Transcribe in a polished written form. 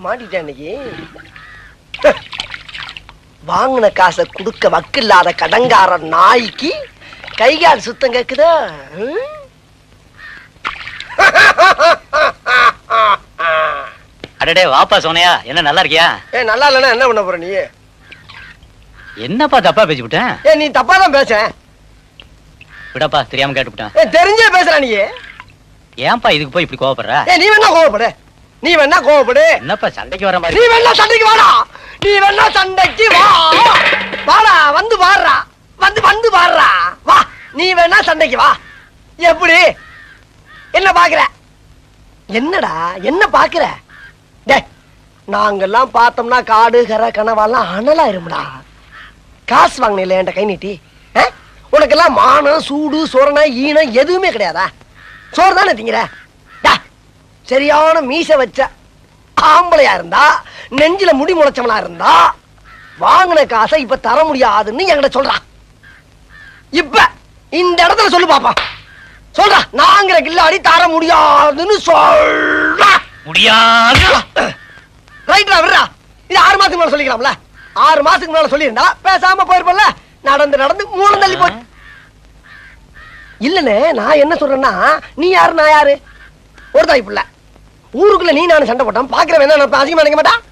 மாட்டிட்டேன் இன்னைக்கு. வாங்கின காசை கொடுக்க வக்கில்லாத கடங்கார நாய்க்கு கைகால் சுத்தம் கேக்குதா? அடடே வாப்பா சோனையா, என்ன நல்லா இருக்கியா? நல்லா இல்லைன்னா என்ன பண்ண போற நீ? என்னப்பா தப்பா பேசி விட்டேன்? நீ தப்பா தான் பேச. விடப்பா, தெரியாம கேட்டுவிட்டேன். தெரிஞ்சே பேசுற நீ. ஏன்பா இதுக்கு போய் இப்படி கோவப்படுற? நீ வேணா கோவப்படு, நீ வேணா கோவப்படு. என்னப்பா சண்டைக்கு வர மாதிரி? நீ வேணா சண்டைக்கு வாடா, நீ வேணா சண்டைக்கு வா. வாடா, வந்து பாடுறா, வந்து பாடுறா, வா. நீ வேணா சண்டைக்கு வா. எப்படி என்ன பாக்குற? என்னடா என்ன பாக்குற? நாங்கெல்லாம் பார்த்தோம்னா காடு கரை கனவாலாம் அனலாயிரும்டா. காசு வாங்கின என்கிட்ட கை நீட்டி. உனக்கெல்லாம் மானம் சூடு சொரணை ஈனம் எதுவுமே கிடையாதா? சோறு தானே திங்கிற? சரியான மீச வச்ச ஆம்பளையா இருந்தா, நெஞ்சில முடி முளைச்சவனா இருந்தா, வாங்கின காசை இப்ப தர முடியாதுன்னு என்கிட்ட சொல்றான். இப்ப இந்த இடத்துல சொல்லு பாப்பா. சொல்றா, நாங்கிற கில்லாடி தர முடியாதுன்னு சொல்ற. முடியாது. ரைட்ரா, விடுறா. இது 6 மாசத்துக்கு மேல சொல்லிக்கலாம்ல. 6 மாசத்துக்கு மேல சொல்லியிருந்தா பேசாம போயிருப்பல. நடந்து மூணு தள்ளி போய் இல்லனே. நான் என்ன சொல்றேன்னா, நீ யாரு நான் யாரு? ஒரு தாய் புள்ள. ஊருக்குள்ள நீ நானும் சண்டை போட்டோம். பாக்குறவன் என்ன அசிங்கமா நினைக்க மாட்டான்?